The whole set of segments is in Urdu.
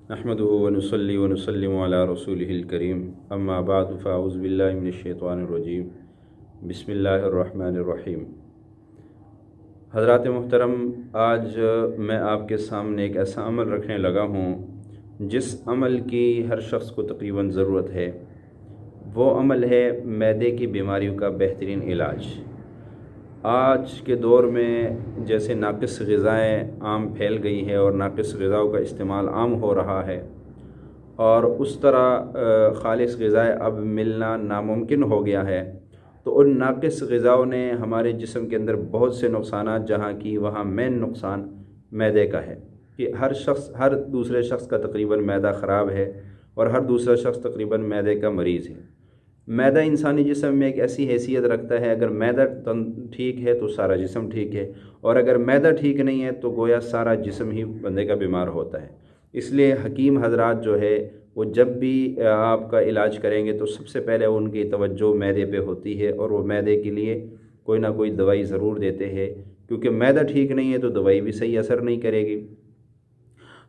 نحمده ونصلي ونسلم على رسوله الكريم اما بعد فاعوذ باللہ من الشیطان الرجیم بسم اللہ الرحمن الرحیم۔ حضرات محترم، آج میں آپ کے سامنے ایک ایسا عمل رکھنے لگا ہوں جس عمل کی ہر شخص کو تقریباً ضرورت ہے۔ وہ عمل ہے معدے کی بیماریوں کا بہترین علاج۔ آج کے دور میں جیسے ناقص غذائیں عام پھیل گئی ہے اور ناقص غذاؤں کا استعمال عام ہو رہا ہے، اور اس طرح خالص غذائیں اب ملنا ناممکن ہو گیا ہے، تو ان ناقص غذاؤں نے ہمارے جسم کے اندر بہت سے نقصانات، جہاں کی وہاں مین نقصان معدے کا ہے کہ ہر دوسرے شخص کا تقریباً معدہ خراب ہے اور ہر دوسرا شخص تقریباً معدے کا مریض ہے۔ معدہ انسانی جسم میں ایک ایسی حیثیت رکھتا ہے، اگر معدہ ٹھیک ہے تو سارا جسم ٹھیک ہے، اور اگر معدہ ٹھیک نہیں ہے تو گویا سارا جسم ہی بندے کا بیمار ہوتا ہے۔ اس لیے حکیم حضرات جو ہے وہ جب بھی آپ کا علاج کریں گے تو سب سے پہلے ان کی توجہ معدے پہ ہوتی ہے، اور وہ معدے کے لیے کوئی نہ کوئی دوائی ضرور دیتے ہیں، کیونکہ معدہ ٹھیک نہیں ہے تو دوائی بھی صحیح اثر نہیں کرے گی۔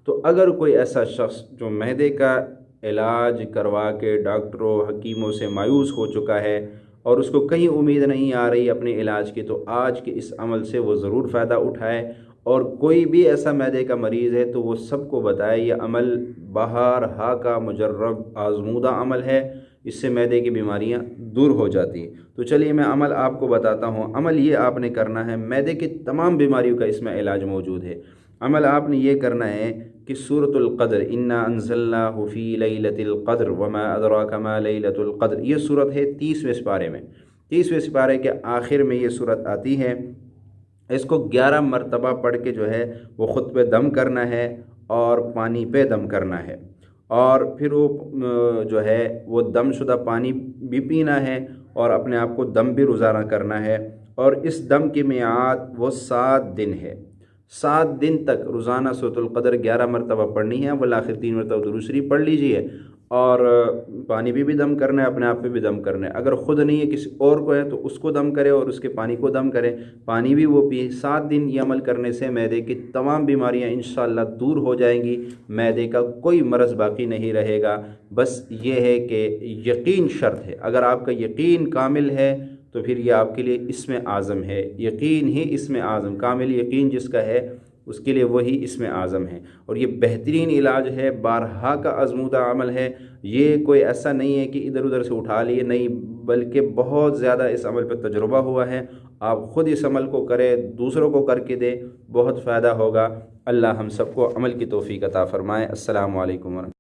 تو اگر کوئی ایسا شخص جو معدے کا علاج کروا کے ڈاکٹروں حکیموں سے مایوس ہو چکا ہے اور اس کو کہیں امید نہیں آ رہی اپنے علاج کی، تو آج کے اس عمل سے وہ ضرور فائدہ اٹھائے، اور کوئی بھی ایسا معدے کا مریض ہے تو وہ سب کو بتائے یہ عمل بہرہا کا مجرب آزمودہ عمل ہے، اس سے معدے کی بیماریاں دور ہو جاتی ہیں۔ تو چلیے میں عمل آپ کو بتاتا ہوں۔ عمل یہ آپ نے کرنا ہے، معدے کی تمام بیماریوں کا اس میں علاج موجود ہے۔ عمل آپ نے یہ کرنا ہے کہ سورۃ القدر، انا انزلناہ فی لیلۃ القدر وما ادراک ما لیلۃ القدر، یہ سورت ہے 30ویں سپارے میں، 30ویں سپارے کے آخر میں یہ سورت آتی ہے۔ اس کو 11 مرتبہ پڑھ کے جو ہے وہ خود پہ دم کرنا ہے اور پانی پہ دم کرنا ہے، اور پھر وہ جو ہے وہ دم شدہ پانی بھی پینا ہے، اور اپنے آپ کو دم بھی روزانہ کرنا ہے، اور اس دم کی میعاد وہ 7 دن ہے۔ 7 دن تک روزانہ سورۃ القدر 11 مرتبہ پڑھنی ہے، بالآخر 3 مرتبہ درود شریف پڑھ لیجئے، اور پانی بھی دم کرنا ہے، اپنے آپ پہ بھی دم کرنا ہے۔ اگر خود نہیں ہے کسی اور کو ہے تو اس کو دم کرے اور اس کے پانی کو دم کرے، پانی بھی وہ پیے۔ 7 دن یہ عمل کرنے سے معدے کی تمام بیماریاں انشاءاللہ دور ہو جائیں گی، معدے کا کوئی مرض باقی نہیں رہے گا۔ بس یہ ہے کہ یقین شرط ہے، اگر آپ کا یقین کامل ہے تو پھر یہ آپ کے لیے اسم اعظم ہے۔ یقین ہی اسم اعظم، کامل یقین جس کا ہے اس کے لیے وہی اسم اعظم ہے، اور یہ بہترین علاج ہے، بارہا کا آزمودہ عمل ہے۔ یہ کوئی ایسا نہیں ہے کہ ادھر ادھر سے اٹھا لیے، نہیں، بلکہ بہت زیادہ اس عمل پہ تجربہ ہوا ہے۔ آپ خود اس عمل کو کریں، دوسروں کو کر کے دیں، بہت فائدہ ہوگا۔ اللہ ہم سب کو عمل کی توفیق عطا فرمائے۔ السلام علیکم ورحمۃ اللہ۔